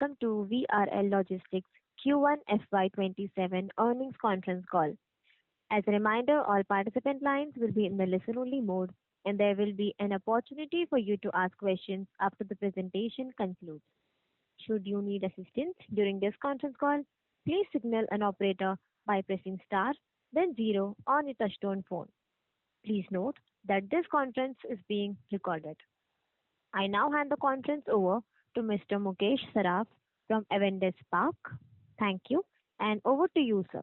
welcome to VRL Logistics Q1 FY27 earnings conference call. As a reminder, all participant lines will be in the listen-only mode, and there will be an opportunity for you to ask questions after the presentation concludes. Should you need assistance during this conference call, please signal an operator by pressing star, then zero on your touchtone phone. Please note that this conference is being recorded. I now hand the conference over to Mr. Mukesh Saraf from Avendus Spark. Thank you, and over to you, sir.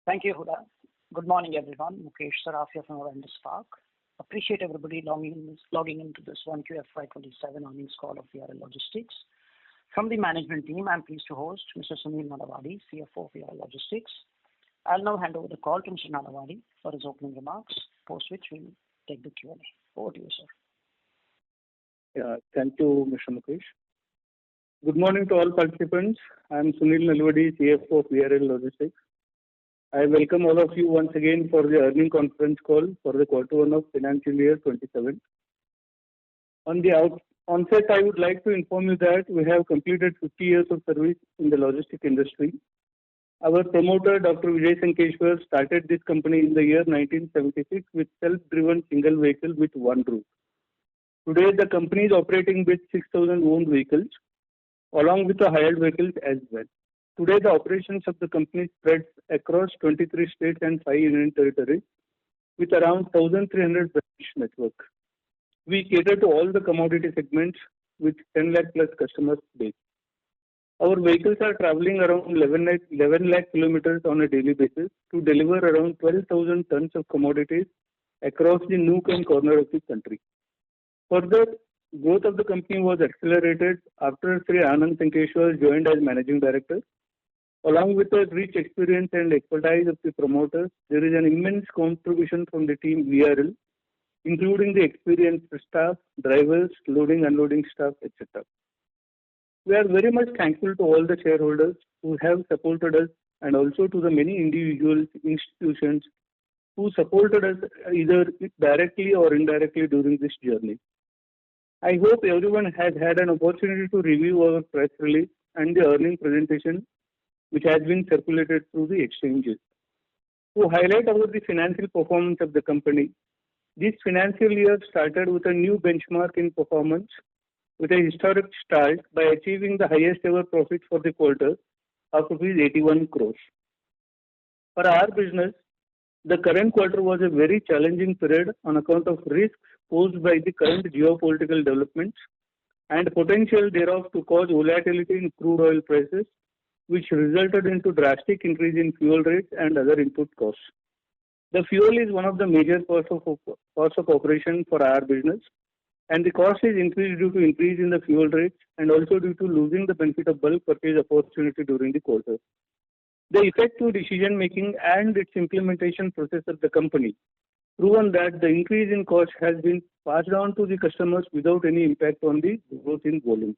Thank you, Huda. Good morning, everyone. Mukesh Saraf here from Avendus Spark. Appreciate everybody logging into this 1Q FY27 earnings call of VRL Logistics. From the management team, I'm pleased to host Mr. Sunil Nalavadi, CFO of VRL Logistics. I'll now hand over the call to Mr. Nalavadi for his opening remarks, post which we'll take the Q&A. Over to you, sir. Yeah, thank you, Mr. Mukesh. Good morning to all participants. I am Sunil Nalavadi, CFO of VRL Logistics. I welcome all of you once again for the earnings conference call for the Q1 of financial year 27. On the onset, I would like to inform you that we have completed 50 years of service in the logistics industry. Our promoter, Dr. Vijay Sankeshwar, started this company in the year 1976 with self-driven single vehicle with one route. Today, the company is operating with 6,000 owned vehicles, along with the hired vehicles as well. Today, the operations of the company spreads across 23 states and 5 union territories, with around 1,300 branch network. We cater to all the commodity segments with 10 lakh plus customers base. Our vehicles are traveling around 11 lakh kilometers on a daily basis to deliver around 12,000 tons of commodities across the nook and corner of the country. Further, growth of the company was accelerated after Sri Anand Sankeshwar joined as managing director. Along with the rich experience and expertise of the promoters, there is an immense contribution from the team VRL, including the experienced staff, drivers, loading, unloading staff, etc. We are very much thankful to all the shareholders who have supported us and also to the many individuals, institutions who supported us either directly or indirectly during this journey. I hope everyone has had an opportunity to review our press release and the earnings presentation which has been circulated through the exchanges. To highlight about the financial performance of the company, this financial year started with a new benchmark in performance with a historic start by achieving the highest ever profit for the quarter of rupees 81 crores. For our business, the current quarter was a very challenging period on account of risks posed by the current geopolitical developments and potential thereof to cause volatility in crude oil prices, which resulted into drastic increase in fuel rates and other input costs. The fuel is one of the major costs of operation for our business, and the cost is increased due to increase in the fuel rates and also due to losing the benefit of bulk purchase opportunity during the quarter. The effective decision making and its implementation process of the company proven that the increase in cost has been passed on to the customers without any impact on the growth in volumes.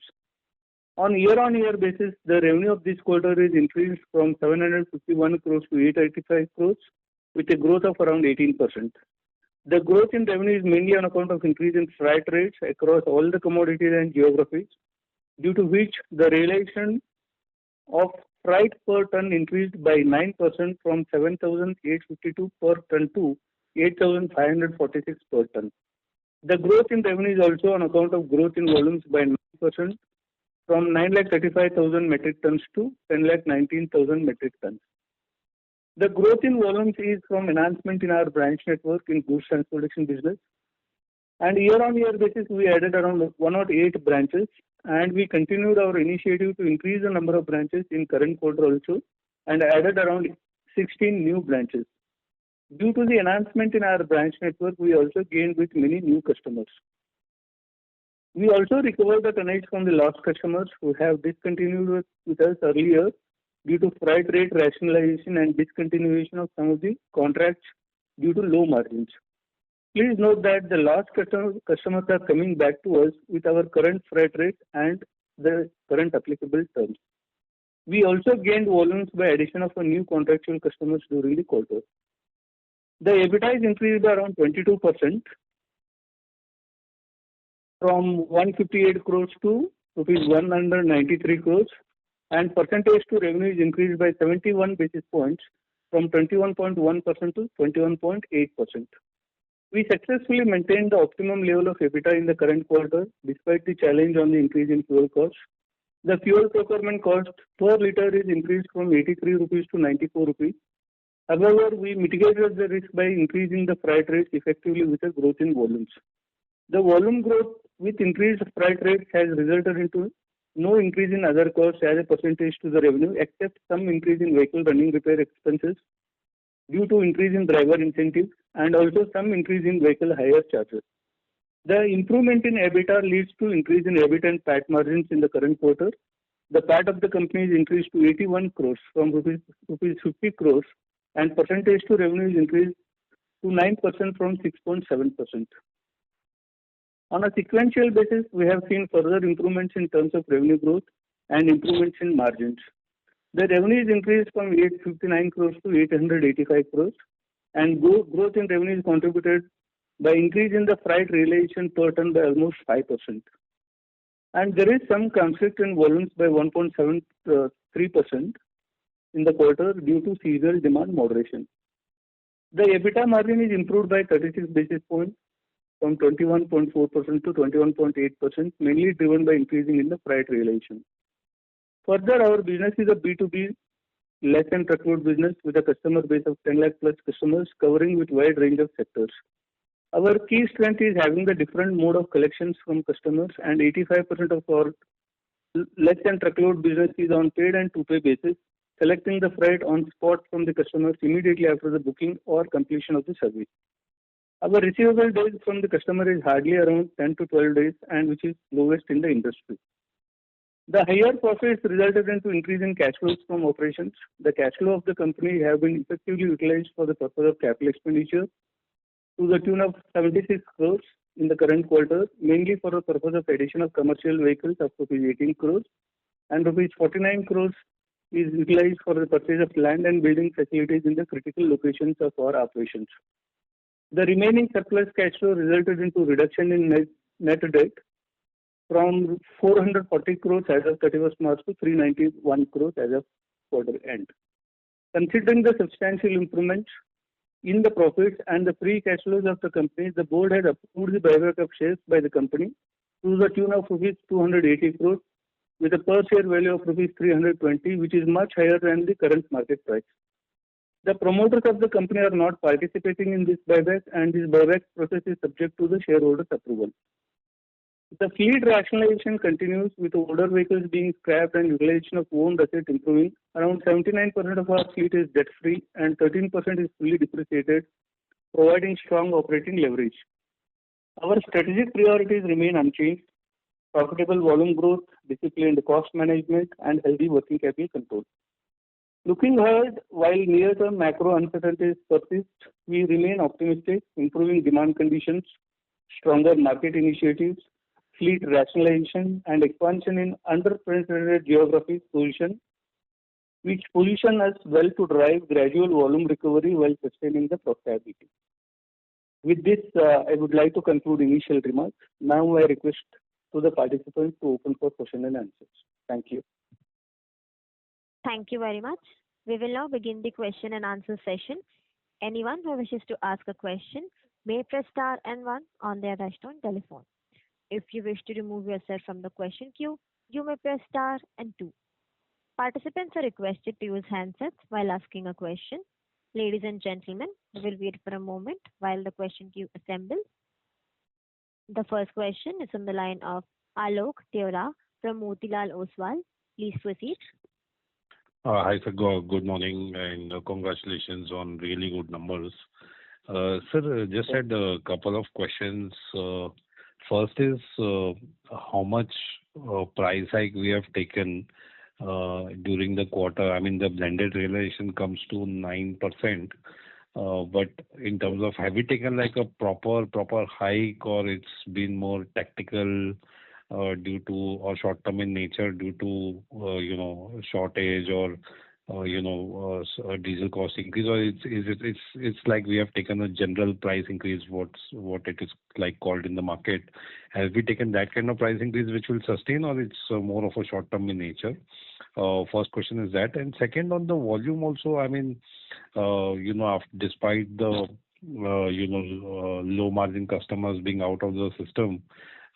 On year-on-year basis, the revenue of this quarter is increased from 751 crores to 885 crores with a growth of around 18%. The growth in revenue is mainly on account of increase in freight rates across all the commodities and geographies, due to which the realization of freight per ton increased by 9% from 7,852 per ton to 8,546 per ton. The growth in revenue is also on account of growth in volumes by 9% from 9,35,000 metric tons to 10,19,000 metric tons. The growth in volumes is from enhancement in our branch network in goods transportation business. And year-on-year basis, we added around 108 branches, and we continued our initiative to increase the number of branches in current quarter also, and added around 16 new branches. Due to the enhancement in our branch network, we also gained with many new customers. We also recovered the tonnage from the lost customers who have discontinued with us earlier due to freight rate rationalization and discontinuation of some of the contracts due to low margins. Please note that the lost customers are coming back to us with our current freight rate and the current applicable terms. We also gained volumes by addition of a new contractual customers during the quarter. The EBITDA is increased by around 22% from 158 crores to rupees 193 crores, and percentage to revenue is increased by 71 basis points from 21.1% to 21.8%. We successfully maintained the optimum level of EBITDA in the current quarter despite the challenge on the increase in fuel costs. The fuel procurement cost per liter is increased from 83 rupees to 94 rupees. However, we mitigated the risk by increasing the freight rates effectively with a growth in volumes. The volume growth with increased freight rates has resulted into no increase in other costs as a percentage to the revenue, except some increase in vehicle running repair expenses due to increase in driver incentives and also some increase in vehicle hire charges. The improvement in EBITDA leads to increase in EBIT and PAT margins in the current quarter. The PAT of the company is increased to 81 crores from rupees 50 crores, and percentage to revenue is increased to 9% from 6.7%. On a sequential basis, we have seen further improvements in terms of revenue growth and improvements in margins. The revenue is increased from 859 crores to 885 crores, and growth in revenue is contributed by increase in the freight realization per ton by almost 5%. And there is some conflict in volumes by 1.73% in the quarter due to seasonal demand moderation. The EBITDA margin is improved by 36 basis points from 21.4% to 21.8%, mainly driven by increasing in the freight realization. Further, our business is a B2B less than truckload business with a customer base of 10 lakh plus customers covering with wide range of sectors. Our key strength is having the different mode of collections from customers, and 85% of our less than truckload business is on paid and to pay basis, collecting the freight on spot from the customers immediately after the booking or completion of the service. Our receivable days from the customer is hardly around 10 to 12 days, and which is lowest in the industry. The higher profits resulted into increase in cash flows from operations. The cash flow of the company have been effectively utilized for the purpose of capital expenditure to the tune of 76 crores in the current quarter, mainly for the purpose of addition of commercial vehicles of rupees 18 crores, and rupees 49 crores is utilized for the purchase of land and building facilities in the critical locations of our operations. The remaining surplus cash flow resulted into reduction in net debt from 440 crores as of 31st March to 391 crores as of quarter end. Considering the substantial improvements in the profits and the free cash flows of the company, the board has approved the buyback of shares by the company to the tune of rupees 280 crores with a per share value of rupees 320, which is much higher than the current market price. The promoters of the company are not participating in this buyback, and this buyback process is subject to the shareholders' approval. The fleet rationalization continues with older vehicles being scrapped and utilization of owned assets improving. Around 79% of our fleet is debt-free and 13% is fully depreciated, providing strong operating leverage. Our strategic priorities remain unchanged: profitable volume growth, disciplined cost management, and healthy working capital control. Looking ahead, while near-term macro uncertainties persist, we remain optimistic. Improving demand conditions, stronger market initiatives, fleet rationalization, and expansion in under-penetrated geographies which position us well to drive gradual volume recovery while sustaining the profitability. With this, I would like to conclude initial remarks. Now I request to the participants to open for question and answers. Thank you. Thank you very much. We will now begin the question and answer session. Anyone who wishes to ask a question may press star and one on their touchtone telephone. If you wish to remove yourself from the question queue, you may press star and two. Participants are requested to use handsets while asking a question. Ladies and gentlemen, we will wait for a moment while the question queue assembles. The first question is on the line of Alok Deora from Motilal Oswal. Please proceed. Hi, sir. Good morning and congratulations on really good numbers. Sir, just had a couple of questions. First is how much price hike we have taken during the quarter. I mean, the blended realization comes to 9%. But in terms of, have we taken like a proper hike, or it's been more tactical due to, or short term in nature due to shortage or diesel cost increase, or it's like we have taken a general price increase, what it is like called in the market. Have we taken that kind of price increase which will sustain, or it's more of a short term in nature? First question is that. And second, on the volume also, I mean, despite the low margin customers being out of the system,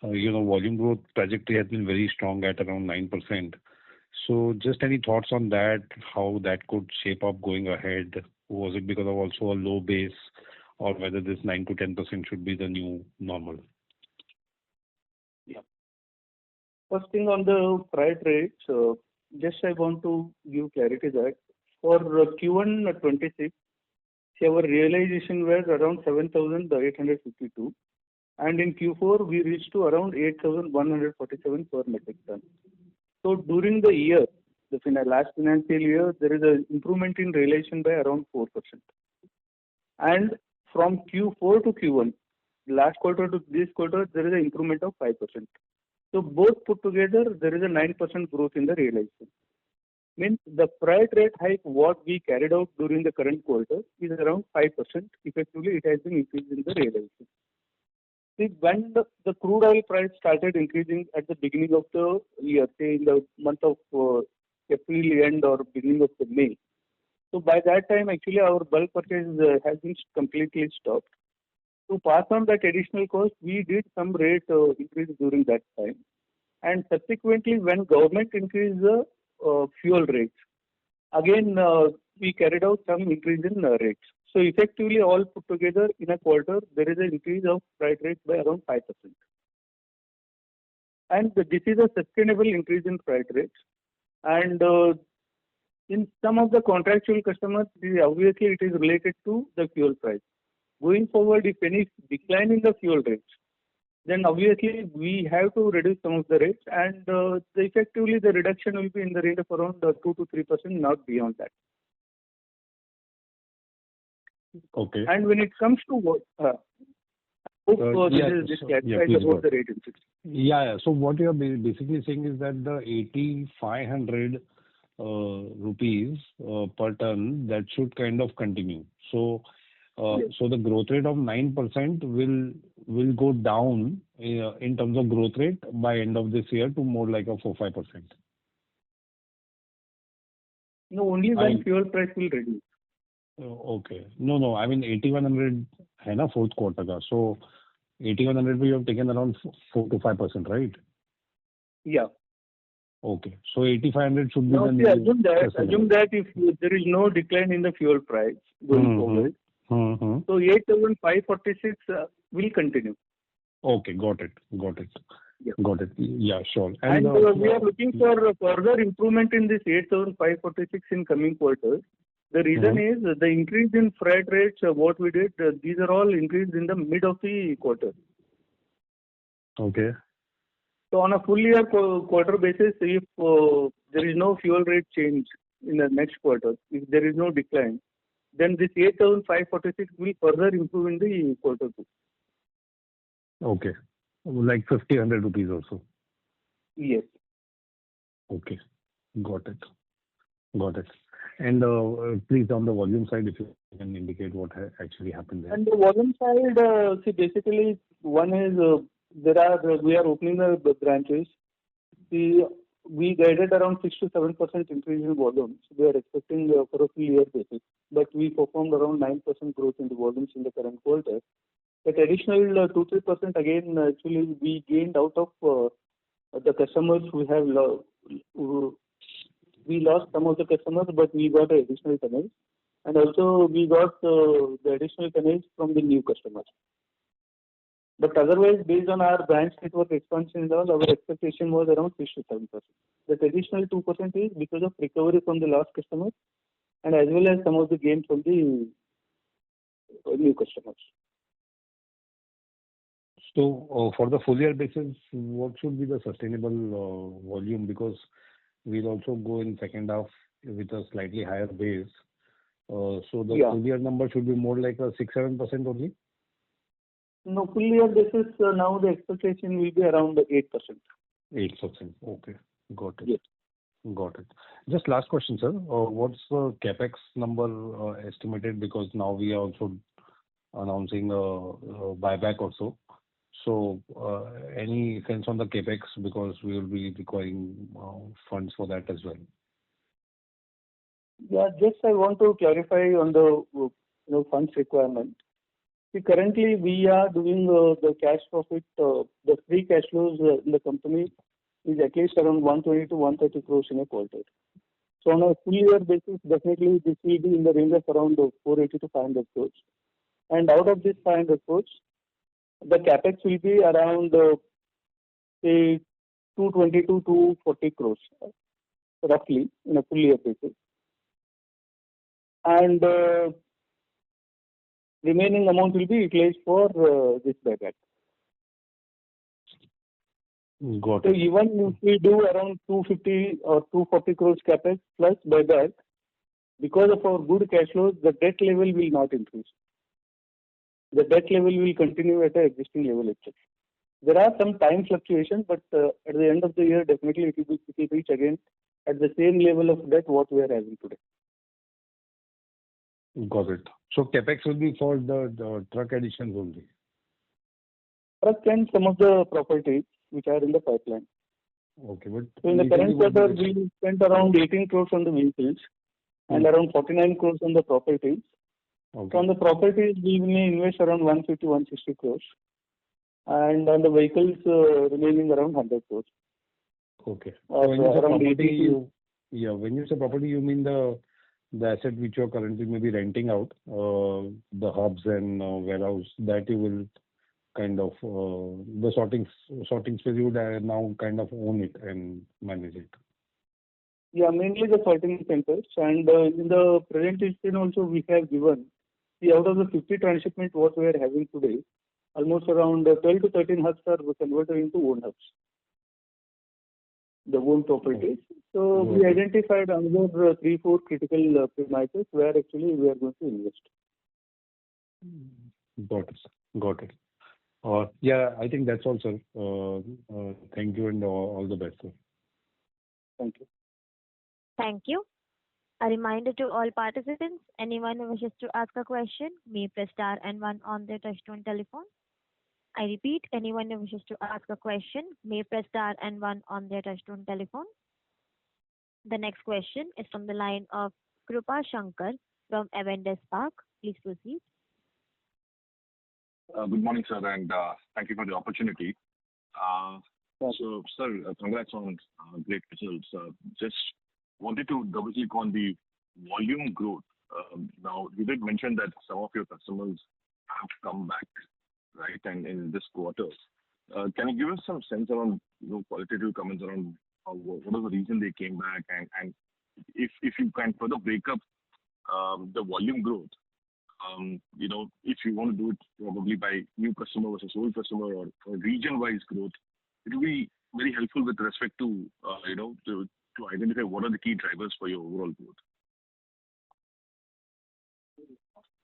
volume growth trajectory has been very strong at around 9%. So just any thoughts on that, how that could shape up going ahead? Was it because of also a low base, or whether this 9 to 10% should be the new normal? Yeah. First thing on the freight rates, just I want to give clarity that for Q1 26, our realization was around 7,852, and in Q4 we reached to around 8,147 per metric ton. So during the year, the last financial year, there is an improvement in realization by around 4%. And from Q4 to Q1, last quarter to this quarter, there is an improvement of 5%. So both put together, there is a 9% growth in the realization. Means the freight rate hike what we carried out during the current quarter is around 5%. Effectively, it has been increased in the realization. See, when the crude oil price started increasing at the beginning of the year, say in the month of April end or beginning of the May, so by that time actually our bulk purchase has been completely stopped. To pass on that additional cost, we did some rate increase during that time, and subsequently when government increased the fuel rates, again we carried out some increase in rates. So effectively, all put together in a quarter, there is an increase of freight rates by around 5%. And this is a sustainable increase in freight rates. And in some of the contractual customers, obviously it is related to the fuel price. Going forward, if any decline in the fuel rates, then obviously we have to reduce some of the rates, and effectively the reduction will be in the range of around 2 to 3%, not beyond that. Okay. And when it comes to what, this clarifies about the rate increase. Yeah. So what you are basically saying is that the 8,500 rupees per ton, that should kind of continue. So Yes. so the growth rate of 9% will go down in terms of growth rate by end of this year to more like a 4-5%. No, only when fuel price will reduce. Okay. No. I mean 8,100 है ना fourth quarter का. So 8,100 we have taken around 4 to 5%, right? Yeah. Okay. So 8,500 should be Now, the new. assume that if there is no decline in the fuel price going forward, so 8,546 will continue. Okay, got it. Yeah. Got it. Yeah, sure. And we are looking for further improvement in this 8,546 in coming quarters. The reason is the increase in freight rates, what we did, these are all increased in the mid of the quarter. Okay. So on a full year quarter basis, if there is no fuel rate change in the next quarter, if there is no decline, then this 8,546 will further improve in the quarter 2. Okay. Like 1,500 rupees also. Yes. Okay. Got it. And please, on the volume side, if you can indicate what actually happened there. And the volume side, see, basically, one is we are opening the branches. We guided around 6 to 7% increase in volumes. We are expecting for a full year basis, but we performed around 9% growth in the volumes in the current quarter. That additional 2-3% again, actually we gained out of the customers we have we lost some of the customers, but we got additional tonnage, and also we got the additional tonnage from the new customers. But otherwise, based on our branch network expansion and all, our expectation was around 6 to 7%. That additional 2% is because of recovery from the lost customers, and as well as some of the gain from the new customers. So for the full year basis, what should be the sustainable volume? Because we'll also go in second half with a slightly higher base. So the full year number should be more like a 6-7% only? No, full year basis, now the expectation will be around 8%. 8%. Okay. Got it. Yes. Got it. Just last question, sir. What's the CapEx number estimated? Because now we are also announcing a buyback also. So, any sense on the CapEx, because we will be requiring funds for that as well? Yeah, just I want to clarify on the funds requirement. See, currently we are doing the cash profit, the free cash flows in the company is at least around 120 to 130 crores in a quarter. So on a full year basis, definitely this will be in the range of around 480 to 500 crores. And out of this 500 crores, the capex will be around say 220 to 240 crores, roughly in a full year basis. And remaining amount will be utilized for this buyback. Got So it. even if we do around 250 or 240 crores capex plus buyback, because of our good cash flows, the debt level will not increase. The debt level will continue at the existing level itself. There are some time fluctuations, but at the end of the year, definitely it will reach again at the same level of debt what we are having today. Got it. So CapEx will be for the truck additions only. Truck and some of the properties which are in the pipeline. Okay, but So in the current usually what quarter, is- we spent around 18 crores on the vehicles and around 49 crores on the properties. Okay. So on the properties, we may invest around 150, 160 crores. And on the vehicles, remaining around 100 crores. Okay. Or So when you say around property, 80 when you say property, you mean the asset which you are currently maybe renting out, the hubs and warehouse, that you will kind of the sorting space you would now kind of own it and manage it. Yeah, mainly the sorting centers. And in the presentation also we have given, see, out of the 50 transshipment what we are having today, almost around 12 to 13 hubs are converted into own hubs, the own properties. So we Okay. identified another 3-4 critical premises where actually we are going to invest. Got it. Got it. Yeah, I think that's all, sir. Thank you and all the best, sir. Thank you. Thank you. A reminder to all participants, anyone who wishes to ask a question may press star and one on their touchtone telephone. I repeat, anyone who wishes to ask a question may press star and one on their touchtone telephone. The next question is from the line of Krupa Shankar from Avendus Spark. Please proceed. Good morning, sir, and thank you for the opportunity. So, sir, congrats on great results. Just wanted to double-click on the volume growth. Now, you did mention that some of your customers have come back, right, and in this quarter. Can you give us some sense around, qualitative comments around what was the reason they came back, and if you can further break up the volume growth, if you want to do it probably by new customer versus old customer or region-wise growth, it will be very helpful with respect to, to identify what are the key drivers for your overall growth.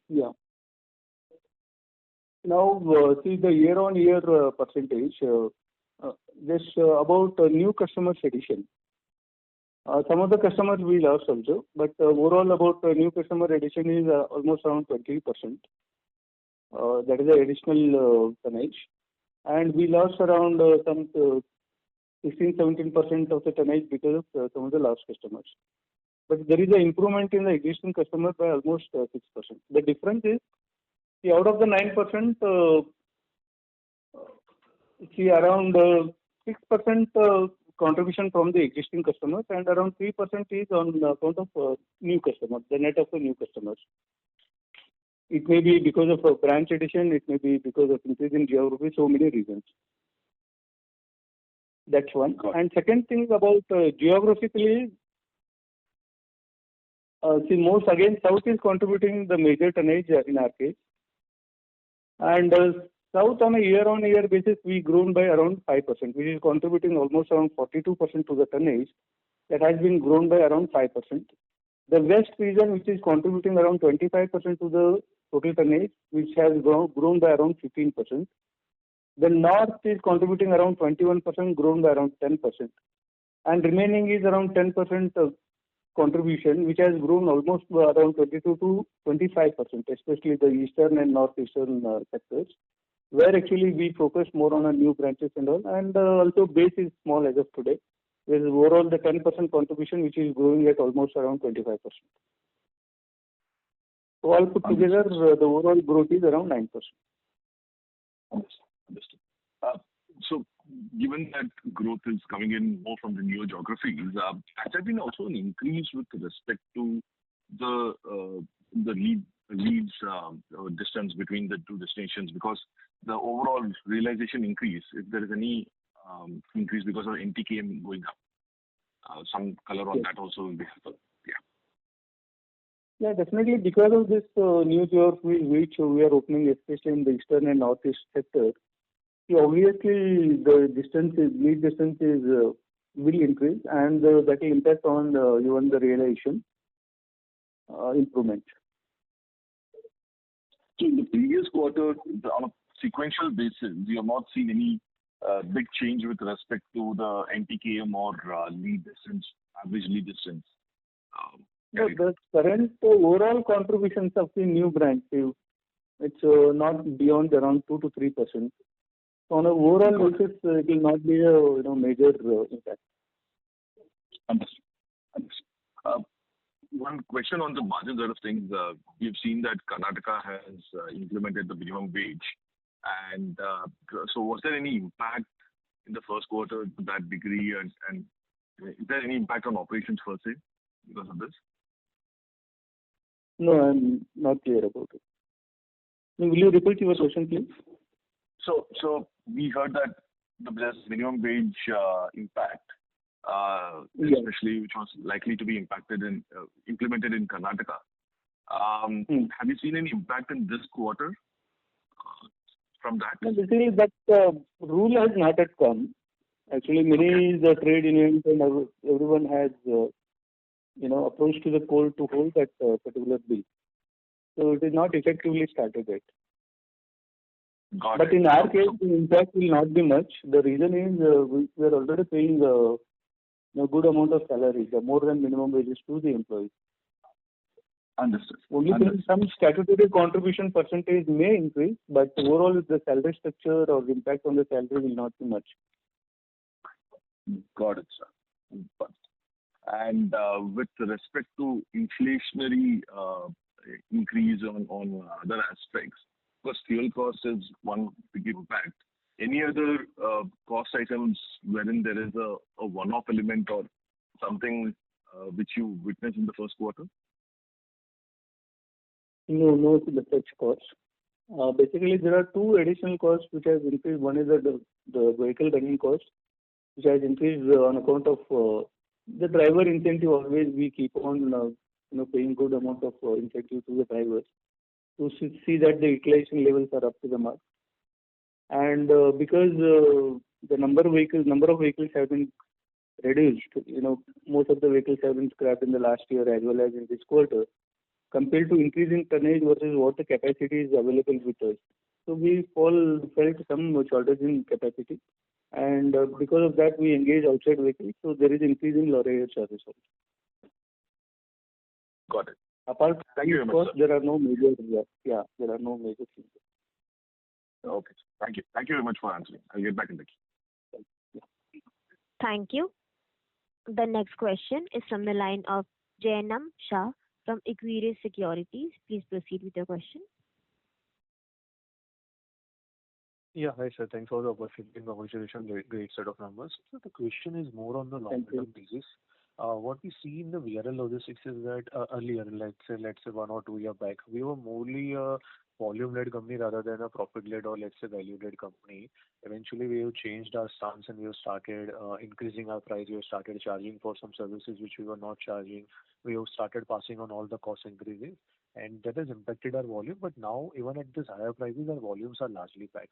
Yeah. Now, see the year-on-year percentage, just about new customers addition. Some of the customers we lost also, but overall about new customer addition is almost around 20%. That is the additional tonnage. And we lost around some 16-17% of the tonnage because of some of the lost customers. But there is an improvement in the existing customer by almost 6%. The difference is, see, out of the 9%, see around 6% contribution from the existing customers and around 3% is on account of new customers, the net of the new customers. It may be because of a branch addition, it may be because of increase in geography, so many reasons. That's one. And second thing about geographically, see most again South is contributing the major tonnage in our case. And South on a year-on-year basis, we grown by around 5%, which is contributing almost around 42% to the tonnage. That has been grown by around 5%. The West region, which is contributing around 25% to the total tonnage, which has grown by around 15%. The North is contributing around 21%, grown by around 10%. and remaining is around 10% contribution, which has grown almost around 22 to 25%, especially the eastern and northeastern sectors, where actually we focus more on our new branches and all, and also base is small as of today. There is overall the 10% contribution, which is growing at almost around 25%. So all put together, the overall growth is around 9%. Understood. So given that growth is coming in more from the newer geographies, has there been also an increase with respect to the leads distance between the two destinations? Because the overall realization increase, if there is any increase because of NTKM going up, some color on that also will be helpful. Yeah, definitely because of this new geography which we are opening, especially in the eastern and northeast sector. Obviously, the lead distance will increase, and that will impact on even the realization improvement. So in the previous quarter, on a sequential basis, you have not seen any big change with respect to the NTKM or lead distance, average lead distance. No, the current overall contributions of the new branch, it's not beyond around 2 to 3%. So on an overall basis, it will not be a major impact. Understood. One question on the margin side of things. We've seen that Karnataka has implemented the minimum wage, and so was there any impact in the first quarter to that degree, and is there any impact on operations per se because of this? No, I'm not clear about it. Will you repeat your question, please? So we heard that there's minimum wage impact, especially which was likely to be implemented in Karnataka. Have you seen any impact in this quarter from that? No, basically that rule has not yet come. Actually, many the trade unions and everyone has approached to the court to hold that particular bill. So it is not effectively started yet. But in our case, the impact will not be much. The reason is we are already paying a good amount of salaries, more than minimum wages to the employees. Understood. Only some statutory contribution percentage may increase, but overall the salary structure or the impact on the salary will not be much. Got it, sir. And with respect to inflationary increase on other aspects, because fuel cost is one big impact. Any other cost items wherein there is a one-off element or something which you witnessed in the first quarter? No such costs. Basically, there are two additional costs which has increased. One is the vehicle running cost, which has increased on account of the driver incentive. Always we keep on paying good amount of incentive to the drivers to see that the utilization levels are up to the mark. And because the number of vehicles have been reduced, most of the vehicles have been scrapped in the last year as well as in this quarter, compared to increasing tonnage versus what the capacity is available with us. So we felt some shortage in capacity, and because of that we engage outside vehicles. So there is increase in lorry charges also. Got it. Apart from this cost, there are no major changes. Okay. Thank you. Thank you very much for answering. I'll get back in the queue. Thank you. The next question is from the line of Jainam Shah from Equirus Securities. Please proceed with your question. Yeah, hi sir. Thanks for the opportunity and congratulations. Great set of numbers. So the question is more on the long-term basis. What we see in the VRL Logistics is that earlier, let's say 1 or 2 years back, we were morely a volume-led company rather than a profit-led or let's say value-led company. Eventually, we have changed our stance and we have started increasing our price. We have started charging for some services which we were not charging. We have started passing on all the cost increases, and that has impacted our volume. But now, even at this higher prices, our volumes are largely back.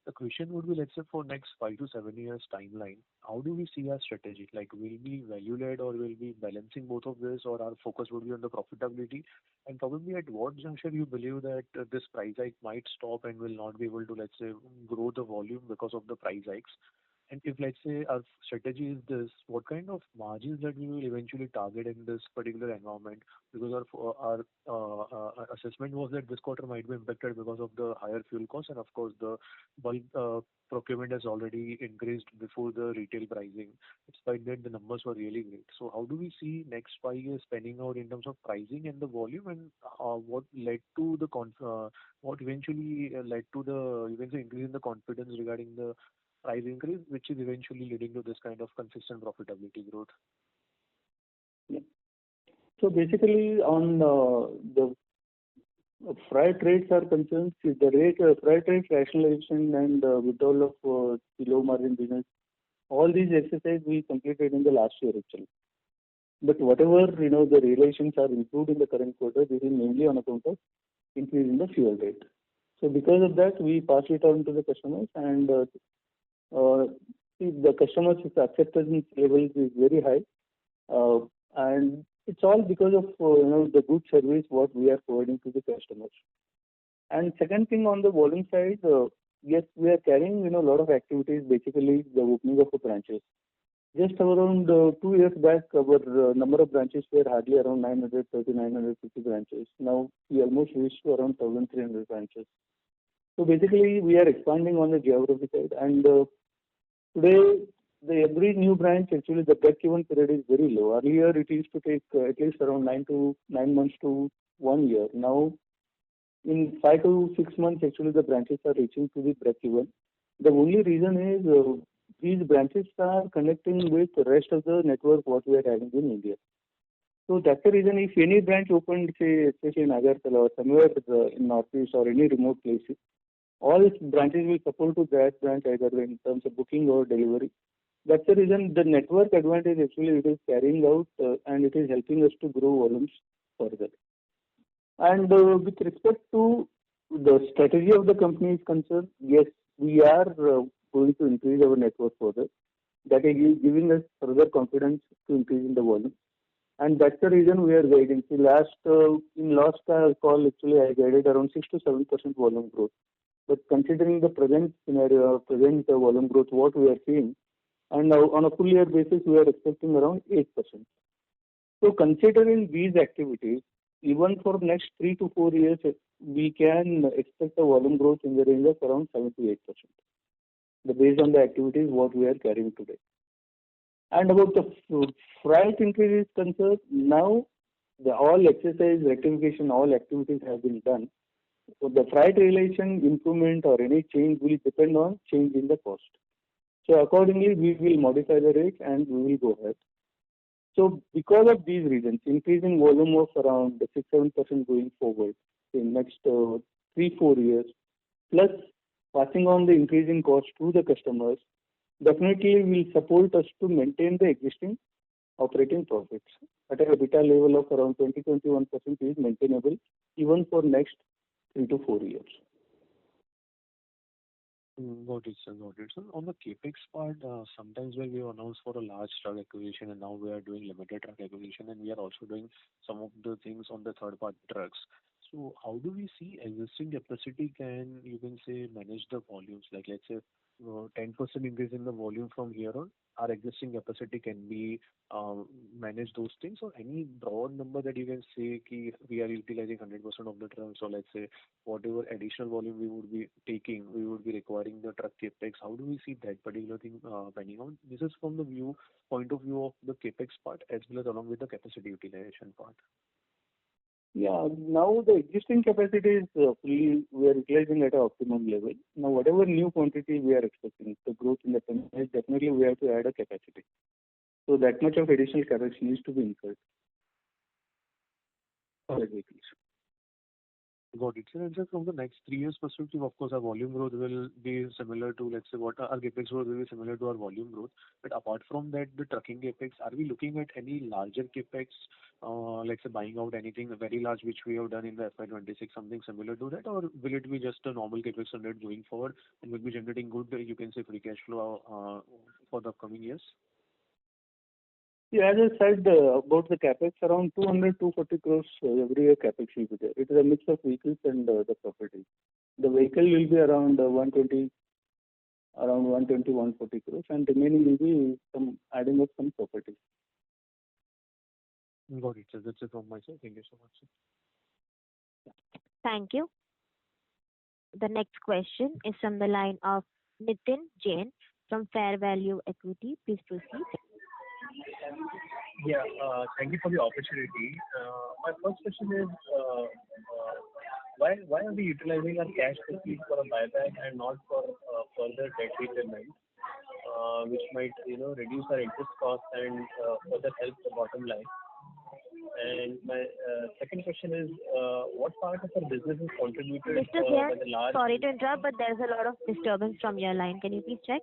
The question would be, let's say for next 5 to 7 years timeline, how do we see our strategy? Like, will we value-led or will we balancing both of this, or our focus would be on the profitability? And probably at what juncture you believe that this price hike might stop and will not be able to, let's say, grow the volume because of the price hikes? And if, let's say, our strategy is this, what kind of margins that we will eventually target in this particular environment? Because our assessment was that this quarter might be impacted because of the higher fuel costs, and of course, the bulk procurement has already increased before the retail pricing. Despite that, the numbers were really great. So how do we see next 5 years panning out in terms of pricing and the volume, and what led to the what eventually led to the, you can say, increase in the confidence regarding the price increase, which is eventually leading to this kind of consistent profitability growth? Yeah. So basically, on the freight rates are concerned, see, the freight rate rationalization and withdrawal of the low margin business, all these exercises we completed in the last year actually. But whatever the realizations are improved in the current quarter, this is mainly on account of increase in the fuel rate. So because of that, we pass it on to the customers, and the customers' acceptance levels is very high, and it's all because of the good service what we are providing to the customers. And second thing, on the volume side, yes, we are carrying a lot of activities. Basically, the opening of the branches. Just around 2 years back, our number of branches were hardly around 930, 950 branches. Now we almost reached to around 1,300 branches. So basically, we are expanding on the geography side, and today, every new branch, actually, the break-even period is very low. Earlier, it used to take at least around 9 months to 1 year. Now, in 5 to 6 months, actually, the branches are reaching to the break-even. The only reason is these branches are connecting with the rest of the network what we are having in India. So that's the reason if any branch opened, say, especially in Agartala or somewhere in Northeast or any remote places, all branches will support to that branch either in terms of booking or delivery. That's the reason the network advantage actually it is carrying out and it is helping us to grow volumes further. And with respect to the strategy of the company is concerned, yes, we are going to increase our network further. That is giving us further confidence to increase in the volume. And that's the reason we are guiding. In last call, actually, I guided around 6 to 7% volume growth. But considering the present scenario, present volume growth, what we are seeing, and now on a full year basis, we are expecting around 8%. So considering these activities, even for next 3 to 4 years, we can expect a volume growth in the range of around 7 to 8%. Based on the activities what we are carrying today. And about the freight increase is concerned, now all exercise, rectification, all activities have been done. So the freight relation improvement or any change will depend on change in the cost. So accordingly, we will modify the rate and we will go ahead. So because of these reasons, increasing volume of around 6-7% going forward in next 3-4 years, plus passing on the increasing cost to the customers, definitely will support us to maintain the existing operating profits at a EBITDA level of around 20-21% is maintainable even for next 3 to 4 years. Got it, sir. Got it. So on the capex part, sometimes when we announce for a large truck acquisition, and now we are doing limited truck acquisition, and we are also doing some of the things on the third-party trucks. So how do we see existing capacity can, you can say, manage the volumes? Like, let's say, 10% increase in the volume from here on, our existing capacity can be manage those things, or any broad number that you can say ki we are utilizing 100% of the trucks, or let's say whatever additional volume we would be taking, we would be requiring the truck capex. How do we see that particular thing panning out? This is from the point of view of the capex part as well as along with the capacity utilization part. Yeah, now the existing capacity is fully, we are utilizing at an optimum level. Now, whatever new quantity we are expecting, the growth in the tonnage, definitely we have to add a capacity. So that much of additional capacity needs to be incurred. Got it. So, and just from the next 3 years perspective, of course, our volume growth will be similar to, let's say, what our capex growth will be similar to our volume growth. But apart from that, the trucking capex, are we looking at any larger capex, let's say buying out anything very large which we have done in the FY26, something similar to that, or will it be just a normal capex rate going forward and will be generating good, you can say, free cash flow for the upcoming years? Yeah, as I said about the capex, around 200-240 crores every year capex will be there. It is a mix of vehicles and the property. The vehicle will be around 120 around 120, 140 crores, and remaining will be some adding of some property. Got it, sir. That's it from my side. Thank you so much, sir. Thank you. The next question is from the line of Nitin Jain from Fair Value Equity. Please proceed. Yeah, thank you for the opportunity. My first question is, why are we utilizing our cash proceeds for a buyback and not for further debt repayment, which might, reduce our interest cost and further help the bottom line? And my second question is, what part of our business is contributed Mr. by Jain, the large... sorry to interrupt, but there's a lot of disturbance from your line. Can you please check?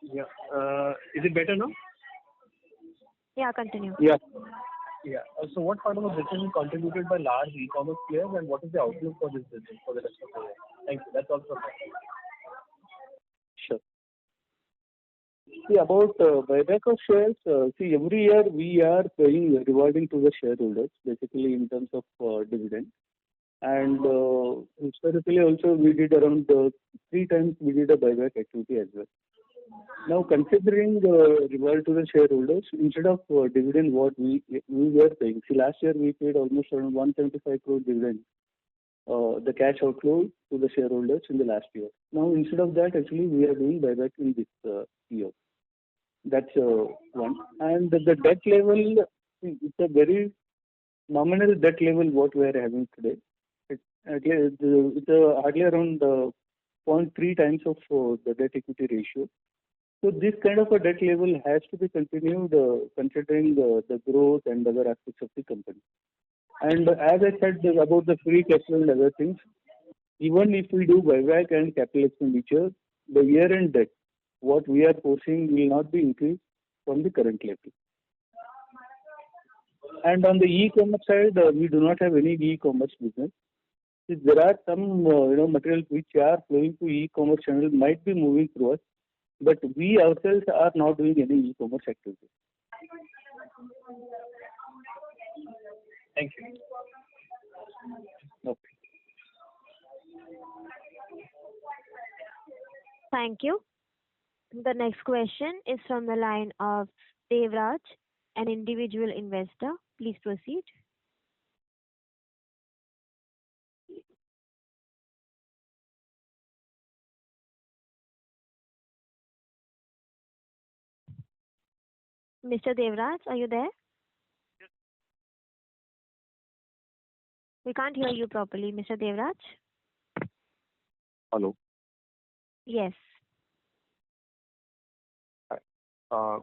Yeah. Is it better now? Yeah, continue. Yeah. Yeah. So what part of the business is contributed by large e-commerce players, and what is the outlook for this business for the rest of the year? Thank you. That's all from my side. Sure. See, about buyback of shares, every year we are paying rewarding to the shareholders, basically in terms of dividend. And historically also we did around 3 times we did a buyback activity as well. Now considering the reward to the shareholders, instead of dividend what we were paying, see last year we paid almost around 175 crore dividend, the cash outflow to the shareholders in the last year. Now instead of that, actually we are doing buyback in this year. That's one. And the debt level, it's a very nominal debt level what we are having today. It's hardly around 0.3 times of the debt equity ratio. So this kind of a debt level has to be continued considering the growth and other aspects of the company. And as I said about the free cash flow and other things, even if we do buyback and capital expenditure, the year-end debt, what we are foreseeing will not be increased from the current level. And on the e-commerce side, we do not have any e-commerce business. There are some materials which are flowing to e-commerce channel might be moving through us, but we ourselves are not doing any e-commerce activity. Thank you. Okay. Thank you. The next question is from the line of Devraj, an individual investor. Please proceed. Mr. Devraj, are you there? Yes. We can't hear you properly, Mr. Devraj. Hello. Yes.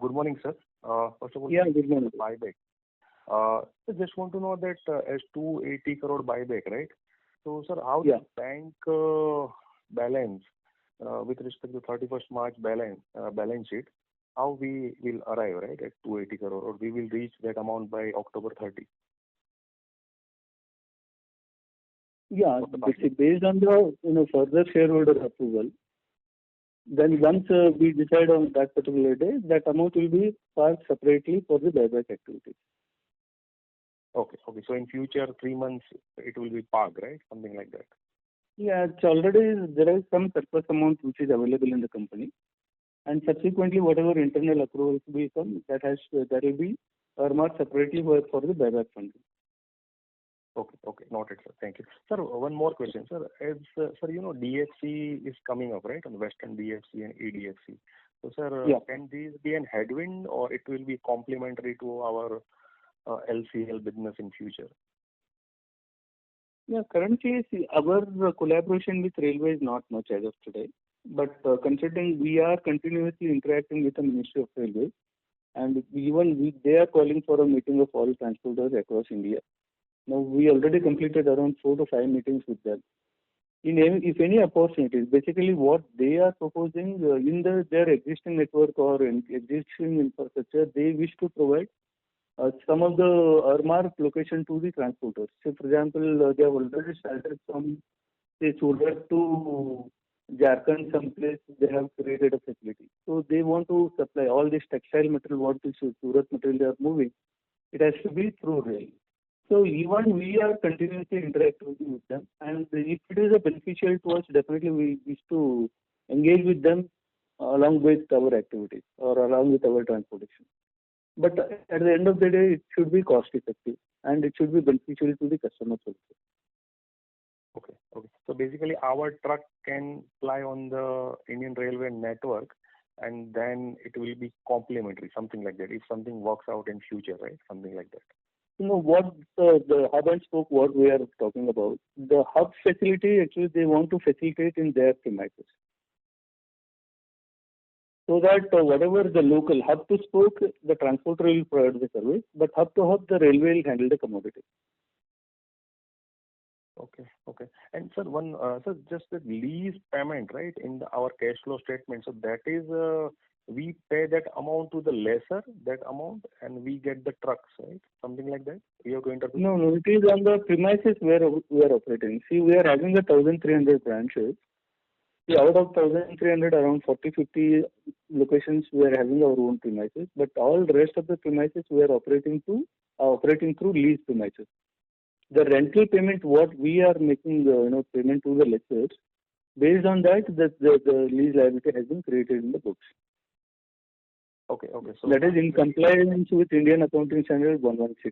Good morning, sir. First of all, Yeah, good morning. Buyback. I just want to know that as 280 crore buyback, right? So, sir, how Yeah. the bank balance with respect to 31st March balance sheet, how we will arrive, right, at 280 crore, or we will reach that amount by October 30? Yeah, based on the further shareholder approval, then once we decide on that particular day, that amount will be parked separately for the buyback activity. Okay. So in future 3 months it will be parked, right? Something like that. Yeah, it's already there is some surplus amount which is available in the company, and subsequently whatever internal approvals will come, that will be earmarked separately for the buyback funding. Okay. Noted, sir. Thank you. Sir, one more question, sir. As sir, DFC is coming up, right, on Western DFC and EDFC. So, sir, Yeah. Can these be an headwind, or it will be complementary to our LCL business in future? Yeah, currently our collaboration with railway is not much as of today, but considering we are continuously interacting with the Ministry of Railways, and they are calling for a meeting of all transporters across India. Now we already completed around 4 to 5 meetings with them. If any opportunities, basically what they are proposing in their existing network or in existing infrastructure, they wish to provide some of the earmarked location to the transporters. So, for example, they have already started from Surat to Jharkhand, someplace they have created a facility. So they want to supply all this textile material, what this Surat material they are moving. It has to be through rail. So even we are continuously interacting with them, and if it is a beneficial to us, definitely we wish to engage with them along with our activities or along with our transportation. But at the end of the day, it should be cost effective and it should be beneficial to the customers also. Okay. Okay. So basically, our truck can fly on the Indian Railway network, and then it will be complementary, something like that. If something works out in future, right? Something like that. What the hub and spoke, what we are talking about, the hub facility, actually they want to facilitate in their premises. So that whatever the local hub to spoke, the transporter will provide the service, but hub to hub, the railway will handle the commodity. Okay. Okay. And sir, just the lease payment, right, in our cash flow statement. So that is, we pay that amount to the lessor, that amount, and we get the trucks, right? Something like that. We are going to. No, it is on the premises where we are operating. See, we are having 1,300 branches. See, out of 1,300, around 40-50 locations we are having our own premises, but all the rest of the premises we are operating through lease premises. The rental payment, what we are making, payment to the lessors, based on that, the lease liability has been created in the books. Okay. So that is in compliance with Indian Accounting Standard 116.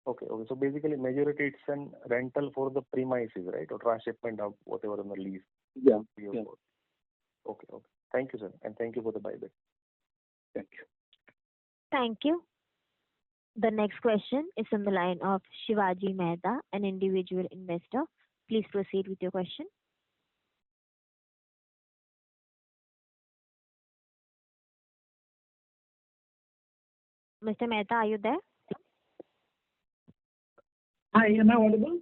Okay. So basically, majority it's an rental for the premises, right, or transshipment of whatever on the lease. Yeah. Okay. Thank you, sir, and thank you for the buyback. Thank you. Thank you. The next question is from the line of Shivaji Mehta, an individual investor. Please proceed with your question. Mr. Mehta, are you there? Hi, am I audible?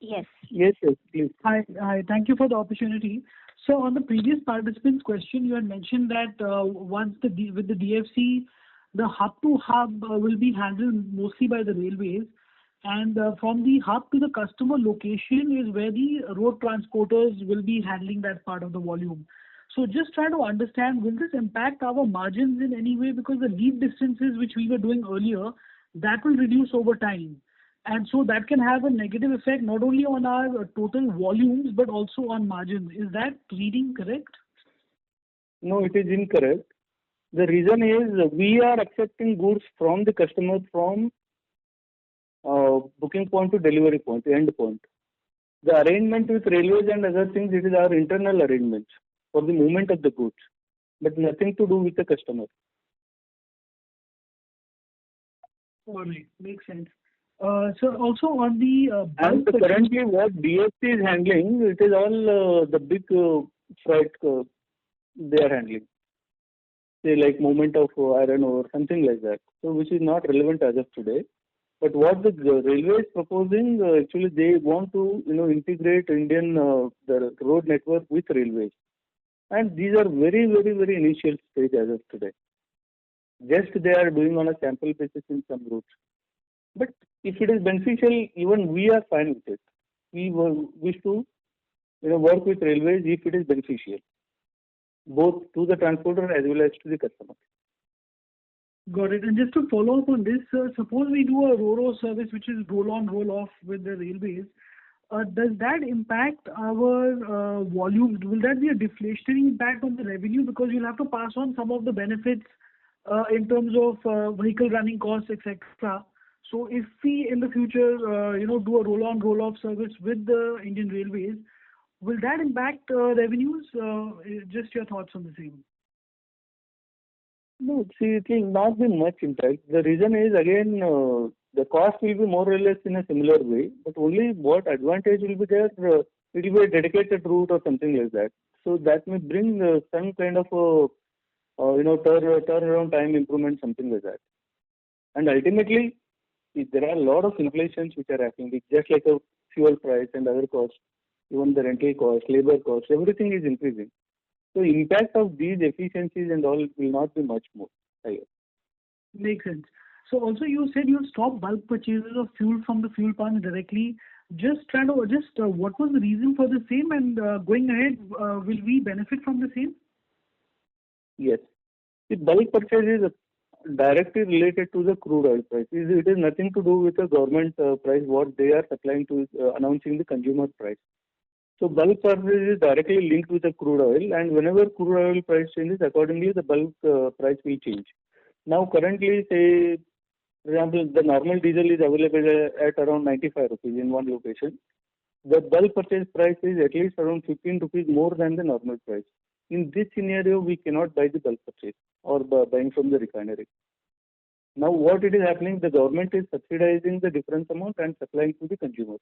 Yes. Yes, please. Hi. Thank you for the opportunity. So on the previous participant's question, you had mentioned that with the DFC, the hub to hub will be handled mostly by the railways, and from the hub to the customer location is where the road transporters will be handling that part of the volume. So just try to understand, will this impact our margins in any way? Because the lead distances which we were doing earlier, that will reduce over time. And so that can have a negative effect not only on our total volumes but also on margins. Is that reading correct? No, it is incorrect. The reason is we are accepting goods from the customer from booking point to delivery point, end point. The arrangement with railways and other things, it is our internal arrangements for the movement of the goods, but nothing to do with the customer. All right, makes sense. So also on the and currently what DFC is handling, it is all the big freight they are handling. Say like movement of iron ore, something like that. So which is not relevant as of today. But what the railway is proposing, actually they want to integrate Indian the road network with railways. And these are very, very, very initial stage as of today. Just they are doing on a sample basis in some routes. But if it is beneficial, even we are fine with it. We wish to work with railways if it is beneficial, both to the transporter as well as to the customer. Got it. And just to follow up on this, suppose we do a RoRo service which is roll on, roll off with the railways. Does that impact our volumes? Will that be a deflationary impact on the revenue? Because you'll have to pass on some of the benefits in terms of vehicle running costs, etc. So if we in the future, do a roll on, roll off service with the Indian Railways, will that impact revenues? Just your thoughts on the same. No, see, it will not be much impact. The reason is, again, the cost will be more or less in a similar way, but only what advantage will be there, it will be a dedicated route or something like that. So that may bring some kind of, turnaround time improvement, something like that. And ultimately, there are a lot of inflations which are happening, just like a fuel price and other costs, even the rental cost, labor cost, everything is increasing. So impact of these efficiencies and all will not be much more higher. Makes sense. So also you said you stop bulk purchases of fuel from the fuel pumps directly. What was the reason for the same, and going ahead, will we benefit from the same? Yes. The bulk purchases, directly related to the crude oil price. It is nothing to do with the government price, what they are supplying to, announcing the consumer price. So bulk purchase is directly linked with the crude oil, and whenever crude oil price changes, accordingly the bulk price will change. Now currently, say, for example, the normal diesel is available at around 95 rupees in one location. The bulk purchase price is at least around 15 rupees more than the normal price. In this scenario, we cannot buy the bulk purchase or buying from the refinery. Now, what it is happening, the government is subsidizing the difference amount and supplying to the consumers.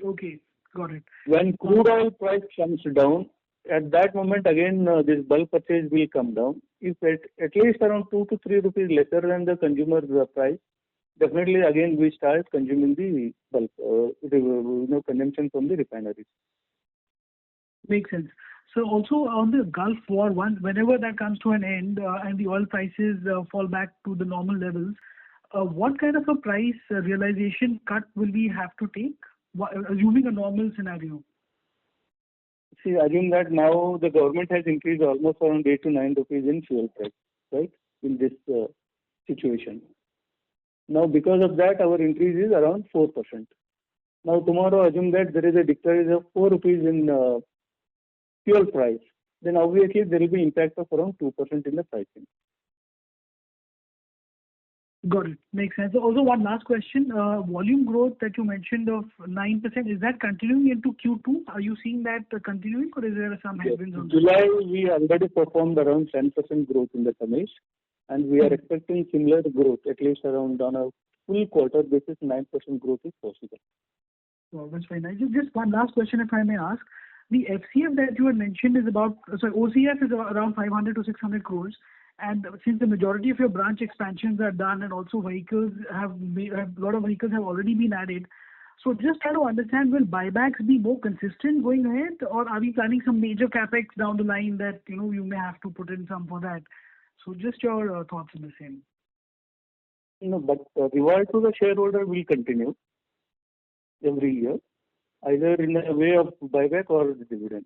Okay, got it. When crude oil price comes down, at that moment again this bulk purchase will come down. If at least around 2 to 3 rupees lesser than the consumer price, definitely again we start consuming the bulk, consumption from the refineries. Makes sense. So also on the Gulf War, whenever that comes to an end and the oil prices fall back to the normal levels, what kind of a price realization cut will we have to take, assuming a normal scenario? See, assume that now the government has increased almost around 8 to 9 rupees in fuel price, right, in this situation. Now, because of that, our increase is around 4%. Now, tomorrow, assume that there is a decrease of 4 rupees in fuel price. Then obviously there will be impact of around 2% in the pricing. Got it. Makes sense. Also, one last question. Volume growth that you mentioned of 9%, is that continuing into Q2? Are you seeing that continuing, or is there some headwinds on that? July, we already performed around 10% growth in the tonnage, and we are expecting similar growth, at least around on a full quarter basis, 9% growth is possible. Well, that's very nice. Just one last question, if I may ask. The FCF that you had mentioned is about, OCF is around 500 to 600 crores. And since the majority of your branch expansions are done and also vehicles a lot of vehicles have already been added. So just trying to understand, will buybacks be more consistent going ahead, or are we planning some major capex down the line that, you may have to put in some for that? So just your thoughts on the same. But reward to the shareholder will continue every year, either in the way of buyback or dividend.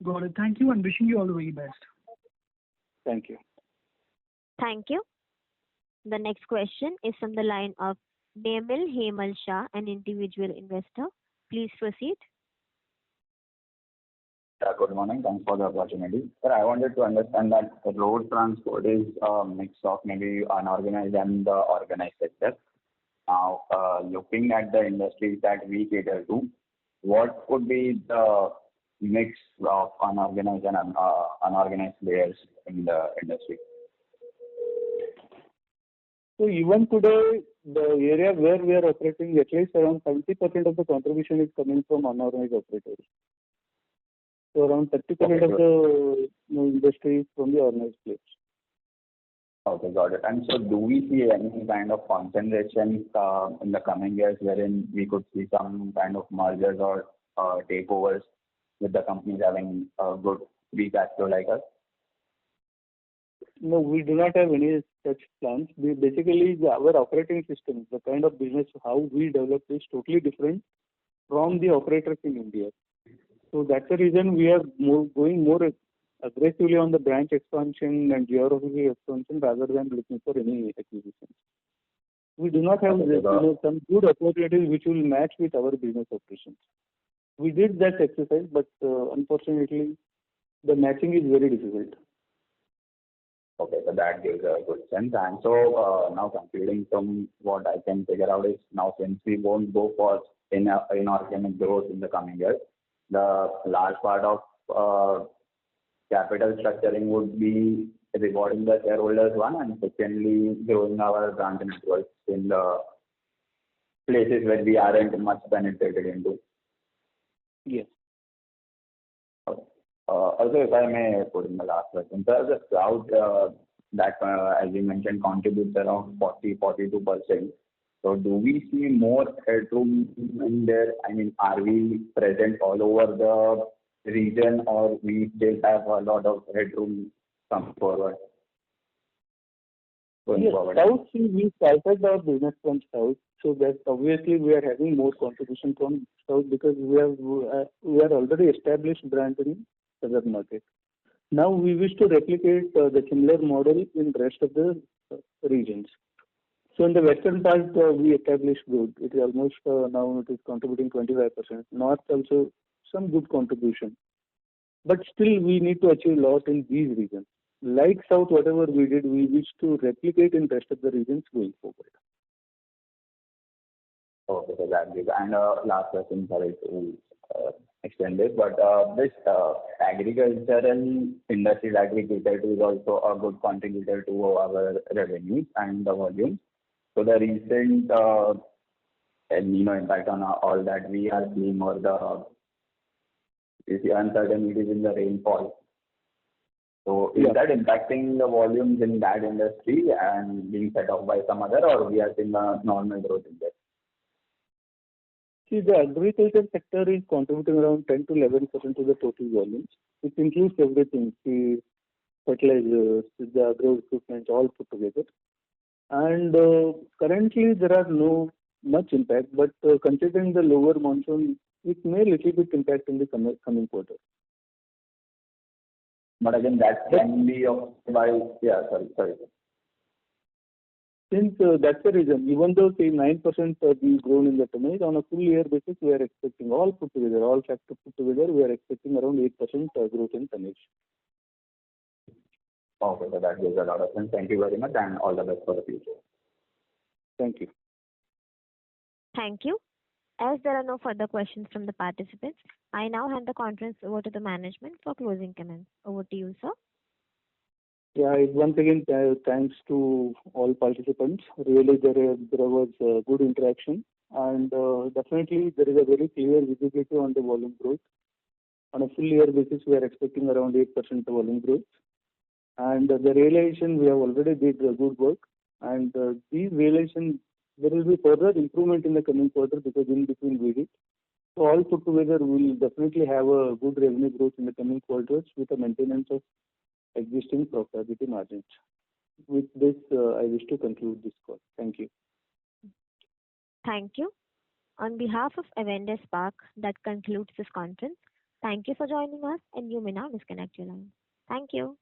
Got it. Thank you, and wishing you all the very best. Thank you. Thank you. The next question is from the line of Nemil Hemal Shah, an individual investor. Please proceed. Good morning. Thanks for the opportunity. Sir, I wanted to understand that the road transport is a mix of maybe unorganized and the organized sector. Now, looking at the industries that we cater to, what could be the mix of unorganized and unorganized players in the industry? So even today, the area where we are operating, at least around 70% of the contribution is coming from unorganized operators. So around 30% of the industry is from the organized players. Okay, got it. And so do we see any kind of concentration in the coming years wherein we could see some kind of mergers or takeovers with the companies having a good free cash flow like us? No, we do not have any such plans. Basically, our operating system, the kind of business, how we develop is totally different from the operators in India. So that's the reason we are going more aggressively on the branch expansion and geographical expansion rather than looking for any acquisitions. We do not have some good opportunities which will match with our business operations. We did that exercise, but unfortunately, the matching is very difficult. Okay, so that gives a good sense. And so now concluding from what I can figure out is now since we won't go for inorganic growth in the coming years, the large part of capital structuring would be rewarding the shareholders, one, and secondly, growing our branch networks in the places where we aren't much penetrated into. Yes. Okay. Also, if I may put in the last question, sir, the cloud that, as you mentioned, contributes around 42%. So do we see more headroom in there? I mean, are we present all over the region, or we still have a lot of headroom come forward? Yes, South, we started our business from South, so that obviously we are having more contribution from South because we are already established brand in Southern market. Now we wish to replicate the similar model in rest of the regions. So in the western part, we established good. It is almost now it is contributing 25%. North also some good contribution. But still we need to achieve a lot in these regions. Like South, whatever we did, we wish to replicate in rest of the regions going forward. Okay, so that is. And last question, sorry to extend this, but this agricultural industry that we cater to is also a good contributor to our revenues and the volume. So the recent impact on all that we are seeing, or the uncertainties in the rainfall. So is that impacting the volumes in that industry and being set off by some other, or we are seeing a normal growth in that? See, the agriculture sector is contributing around 10 to 11% to the total volumes. It includes everything, the fertilizers, the agro equipment, all put together. And currently there are no much impact, but considering the lower monsoon, it may little bit impact in the coming quarter. But again, that can be by, sorry. Since that's the reason, even though say 9% we've grown in the tonnage, on a full year basis, we are expecting all put together, all factors put together, we are expecting around 8% growth in tonnage. Okay, so that gives a lot of sense. Thank you very much, and all the best for the future. Thank you. Thank you. As there are no further questions from the participants, I now hand the conference over to the management for closing comments. Over to you, sir. Yeah, once again, thanks to all participants. Really, there was good interaction, and definitely there is a very clear visibility on the volume growth. On a full year basis, we are expecting around 8% volume growth. And the realization, we have already did good work. And these realization, there will be further improvement in the coming quarter because in between we did. So all put together, we will definitely have a good revenue growth in the coming quarters with a maintenance of existing profitability margins. With this, I wish to conclude this call. Thank you. Thank you. On behalf of Avendus Spark, that concludes this conference. Thank you for joining us, and you may now disconnect your line. Thank you.